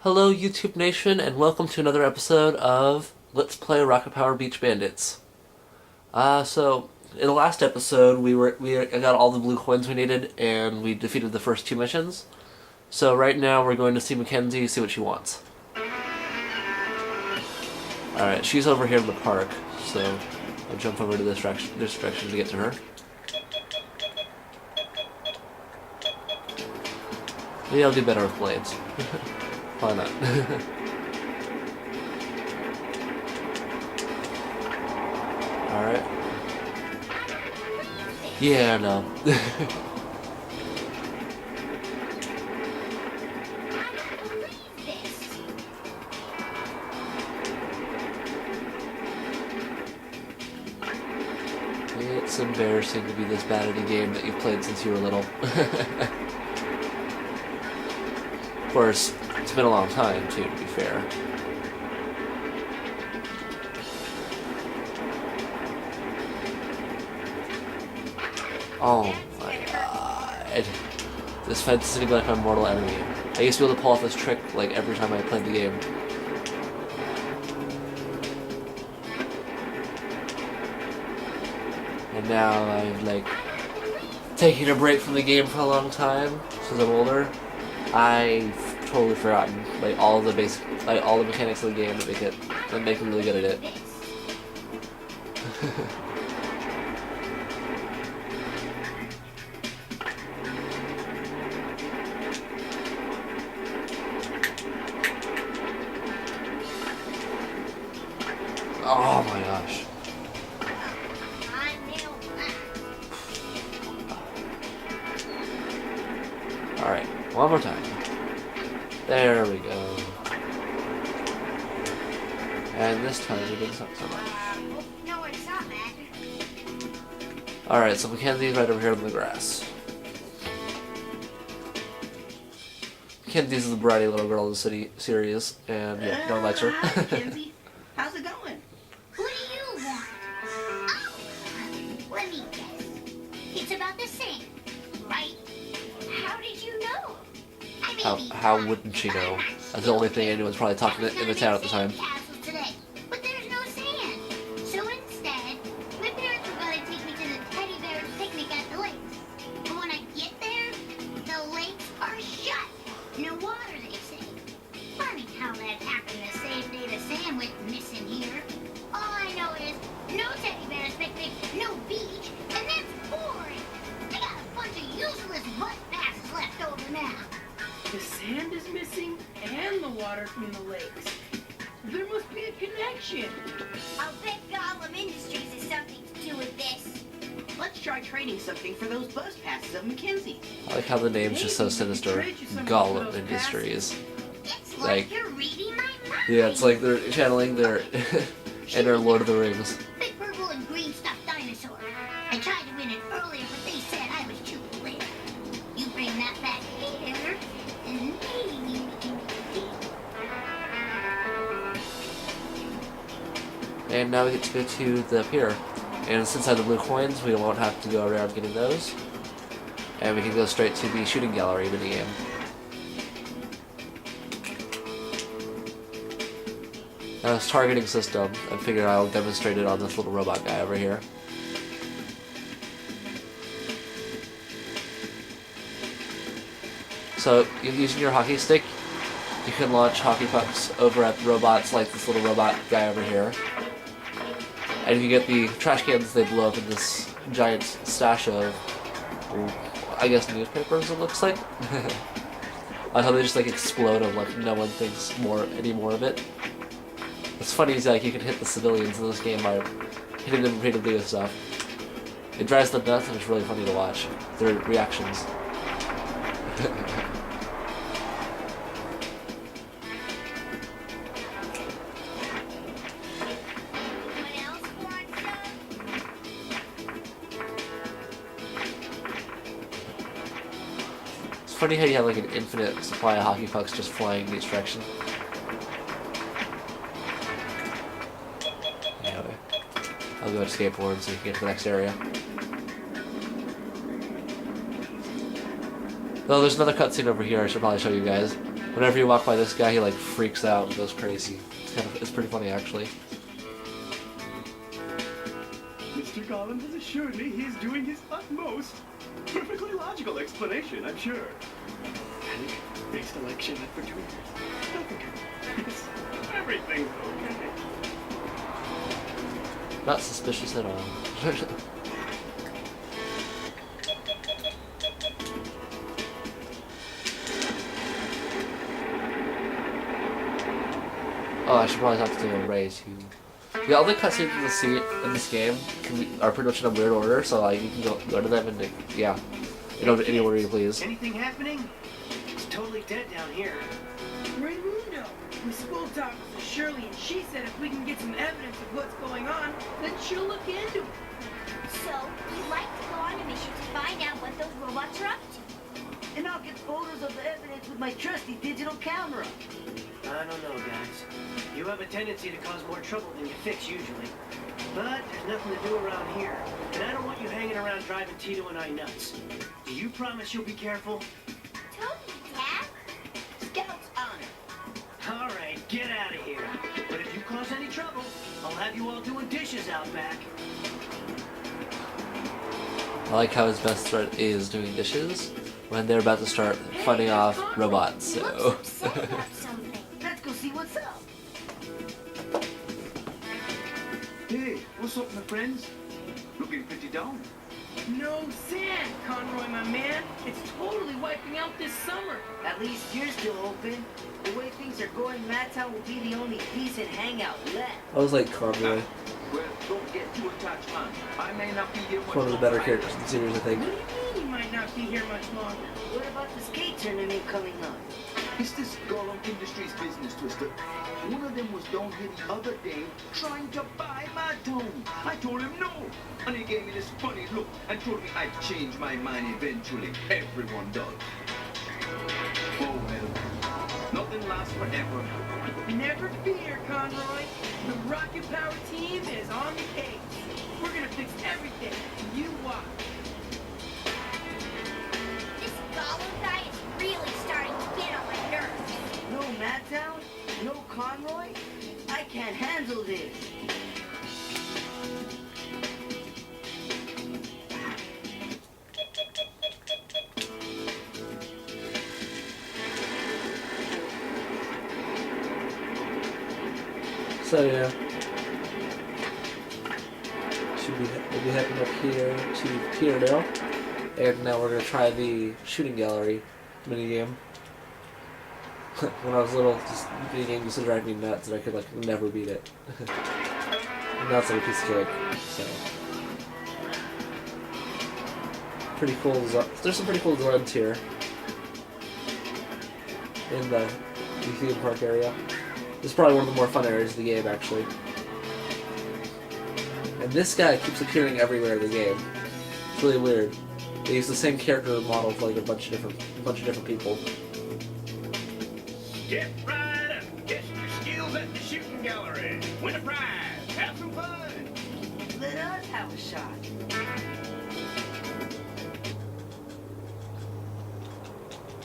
Hello YouTube Nation, and welcome to another episode of Let's Play Rocket Power Beach Bandits. So in the last episode, we got all the blue coins we needed, and we defeated the first two missions. So right now we're going to see Mackenzie, see what she wants. Alright, she's over here in the park, so I'll jump over to this direction to get to her. Maybe I'll do better with blades. Why not? Alright. Yeah, no. It's embarrassing to be this bad at a game that you've played since you were little. Of course, it's been a long time, too, to be fair. Oh my god. This fence is gonna be like my mortal enemy. I used to be able to pull off this trick like every time I played the game. And now I've like taken a break from the game for a long time since I'm older. I've totally forgotten like all the mechanics of the game that make me really good at it. Oh my gosh. Alright, one more time. There we go. And this time we didn't suck so much. Alright, so Mackenzie's right over here in the grass. Mackenzie's the bratty little girl in the city series, and yeah, no one likes her. Hi, Mackenzie. How's it going? What do you want? Oh, let me guess. It's about the same, right? How did you know? How wouldn't she know? That's the only thing anyone's probably talking in the town at the time. Today, but there's no sand. So instead, my parents were going to take me to the teddy bear picnic at the lakes. But when I get there, the lakes are shut. No water, they say. Funny how that happened the same day the sand went missing here. All I know is no teddy bears picnic, no beach, and that's boring. I got a bunch of useless butt passes left over now. The sand is missing and the water from the lakes. There must be a connection. I'll bet Gollum Industries has something to do with this. Let's try trading something for those bus passes of Mackenzie. I like how the name's just so sinister. Gollum Industries. It's Like- like you're reading my mind. Yeah, it's like they're channeling their inner Lord of the Rings. Big purple and green stuffed dinosaur. I tried to win it earlier, but they said I was too late. You bring that back here, and maybe we can And now we get to go to the pier. And since I have the blue coins, we won't have to go around getting those. And we can go straight to the shooting gallery minigame. Now this targeting system, I figured I'll demonstrate it on this little robot guy over here. So, using your hockey stick, you can launch hockey pucks over at robots like this little robot guy over here. And if you get the trash cans, they blow up in this giant stash of, I guess, newspapers, it looks like. I how they just like explode and like no one thinks any more of it. What's funny is like you can hit the civilians in this game by hitting them repeatedly with stuff. It drives them nuts and it's really funny to watch their reactions. It's funny how you have like an infinite supply of hockey pucks just flying in each direction. Anyway, I'll go to skateboard so you can get to the next area. Though there's another cutscene over here I should probably show you guys. Whenever you walk by this guy, he like freaks out and goes crazy. It's pretty funny actually. Mr. Collins has assured me he's doing his utmost. Perfectly logical explanation, I'm sure. Panic-based election for 2 years. Nothing can... Everything's okay. Not suspicious at all. Oh, I should probably talk to Ray too. Yeah, all the cutscenes in this game are pretty much in a weird order, so like you can go to them and yeah, in any order you please. Anything happening? It's totally dead down here. Raimundo, we spoke to Officer Shirley, and she said if we can get some evidence of what's going on, then she'll look into it. So, we'd like to go on a mission to find out what those robots are up to. And I'll get photos of the evidence with my trusty digital camera. I don't know, guys. You have a tendency to cause more trouble than you fix usually. But there's nothing to do around here. And I don't want you hanging around driving Tito and I nuts. Do you promise you'll be careful? Totally, Dad. Scout's honor. All right, get out of here. But if you cause any trouble, I'll have you all doing dishes out back. I like how his best threat is doing dishes when they're about to start fighting off robots. He So. looks upset about something. Let's go see what's up. Hey, what's up, my friends? Looking pretty down. No sand, Conroy, my man. It's totally wiping out this summer. At least you're still open. The way things are going, Madtown will be the only decent hangout left. I was like Conroy, Well, don't get too attached, man. I may not be here much one of the better longer. characters in the series, I think. What do you mean you might not be here much longer? What about the skate tournament coming up? It's this Gollum Industries business, Twister. One of them was down here the other day trying to buy my town. I told him no, and he gave me this funny look and told me I'd change my mind eventually. Everyone does. Oh well, nothing lasts forever. Never fear, Conroy. The Rocket Power team is on the case. We're gonna fix everything. You watch. This Gollum guy is really starting to get on my nerves. No Madtown? No Conroy? I can't handle this. So yeah, we'll be heading up here to Pierdale, and now we're gonna try the shooting gallery minigame. When I was little, this minigame used to drive me nuts, and I could like never beat it. And now it's like a piece of cake. So pretty cool. There's some pretty cool designs here in the theme park area. This is probably one of the more fun areas of the game, actually. And this guy keeps appearing everywhere in the game. It's really weird. They use the same character model for like a bunch of different people. Get right up, test your skills at the shooting gallery. Win a prize, have some fun. Let us have a shot.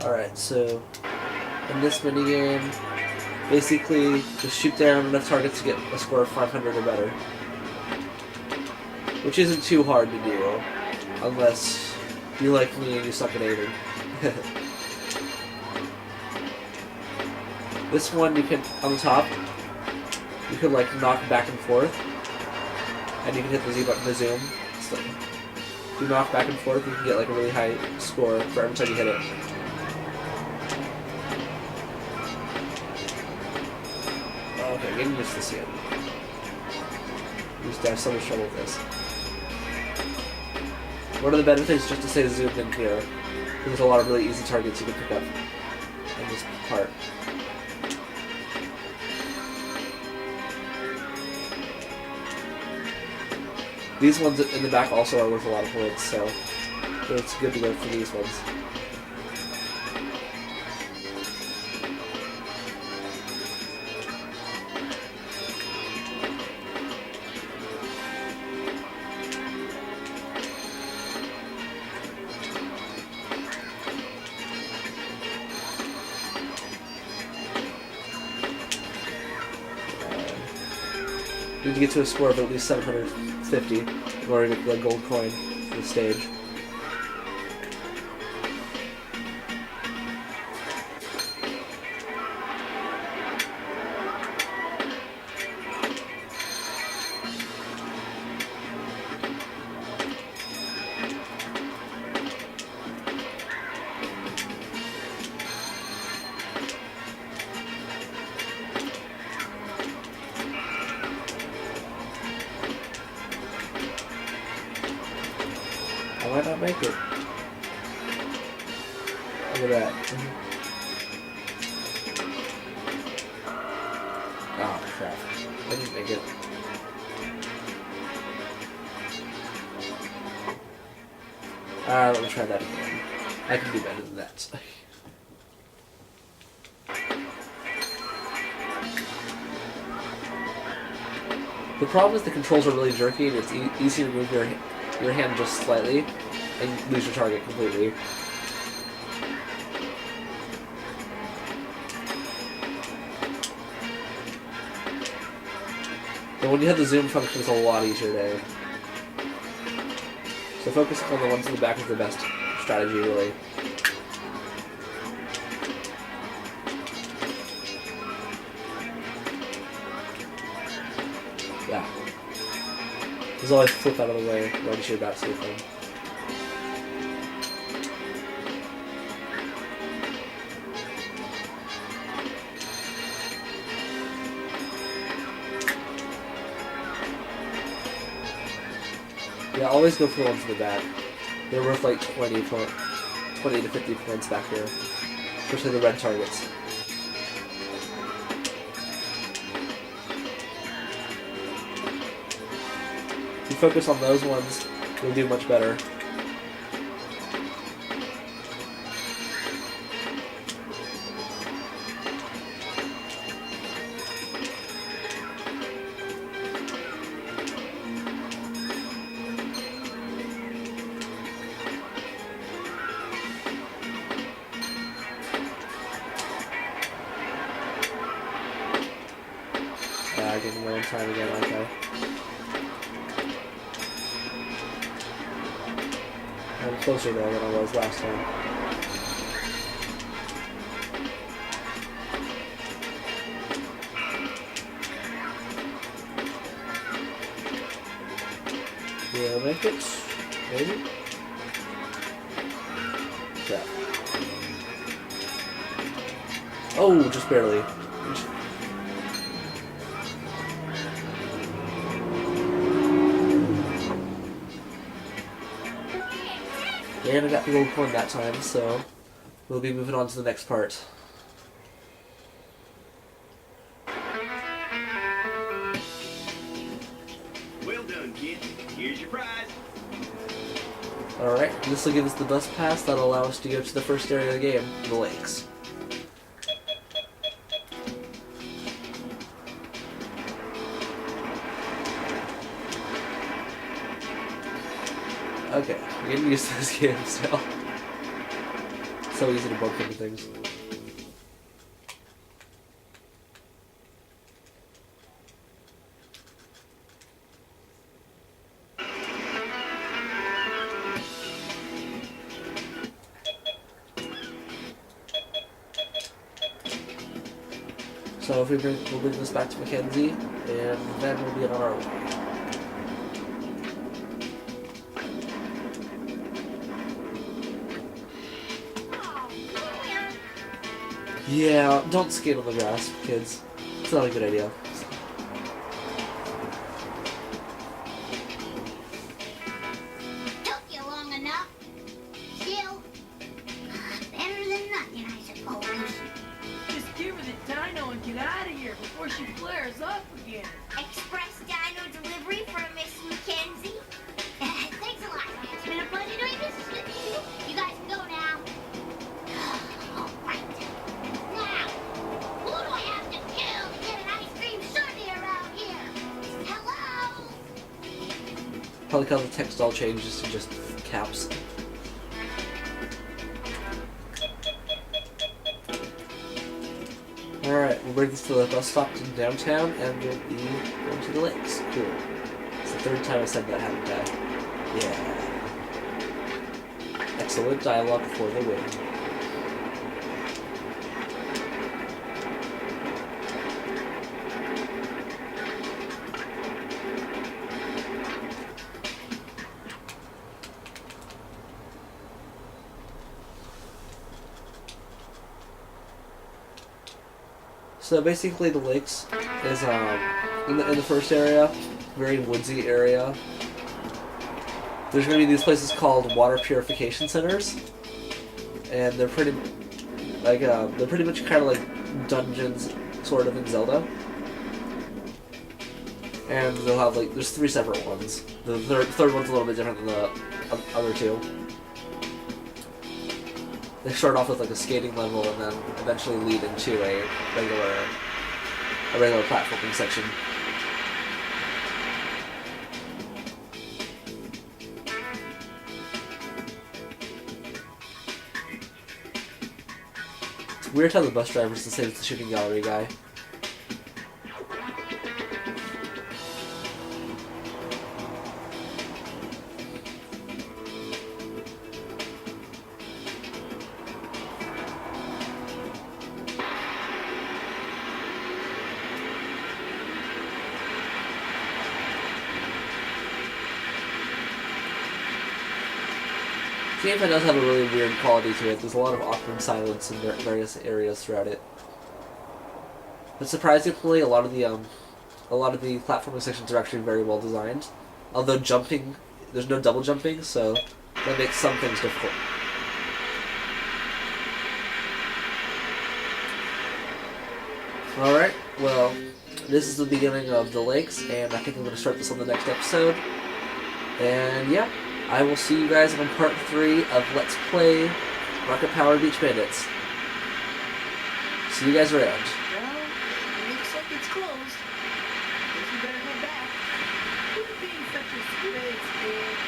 Alright, so in this minigame, basically just shoot down enough targets to get a score of 500 or better. Which isn't too hard to do, unless you're like me and you suck at aiming. This one you can, on the top, you can like knock back and forth, and you can hit the Z button to zoom. So if you knock back and forth, you can get like a really high score for every time you hit it. Okay, getting used to this yet. Used to have so much trouble with this. One of the benefits just to stay zoomed in here. There's a lot of really easy targets you can pick up in this part. These ones in the back also are worth a lot of points, so it's good to go for these ones. You need to get to a score of at least 750 in order to get the gold coin for the stage. I might not make it. Look at that. Oh crap. I didn't make it. Let me try that again. I can do better than that. The problem is the controls are really jerky and it's easy to move your hand just slightly and lose your target completely. But when you have the zoom function, it's a lot easier to. So focusing on the ones in the back is the best strategy, really. Yeah. Just always flip out of the way once you're about to see a thing. Yeah, always go for the ones in the back. They're worth like 20 to 50 points back here. Especially the red targets. If you focus on those ones, you'll do much better. I didn't go in time again, okay. I'm closer there than I was last time. Yeah, make it. Maybe? Yeah. Oh, just barely. And I got the gold coin that time, so we'll be moving on to the next part. Well done, kid. Here's your prize. Alright, this will give us the bus pass that'll allow us to go to the first area of the game, the lakes. Okay, we're getting used to this game still. So easy to bump into things. So if we'll bring this back to Mackenzie, and then we'll be on our way. Yeah, don't skate on the grass, kids. It's not a good idea. Took you long enough. Still, better than nothing, I suppose. Just give her the dino and get out of here before she flares up again. Express dino delivery for Miss Mackenzie. Thanks a lot. It's been a pleasure doing business with you. You guys can go now. All right. Now, who do I have to kill to get an ice cream sundae around here? Hello? I like how the text all changes to just caps. Alright, we'll bring this to the bus stop in downtown, and we'll be going to the lakes. Cool. It's the third time I said that, haven't I? Yeah. Excellent dialogue for the win. So basically, the lakes is in the first area, very woodsy area. There's going to be these places called water purification centers, and they're pretty much kind of like dungeons, sort of in Zelda. And they'll have there's 3 separate ones. The third one's a little bit different than the other 2. They start off with a skating level and then eventually lead into a regular platforming section. It's weird how the bus driver's the same as the shooting gallery guy. The gameplay does have a really weird quality to it. There's a lot of awkward silence in various areas throughout it. But surprisingly, a lot of the platforming sections are actually very well designed. Although jumping, there's no double jumping, so that makes some things difficult. Alright, well, this is the beginning of the lakes, and I think I'm going to start this on the next episode. And yeah. I will see you guys on part 3 of Let's Play Rocket Power Beach Bandits. See you guys around. Well, it looks like it's closed. Guess we better head back. Quit being such a squid, kid.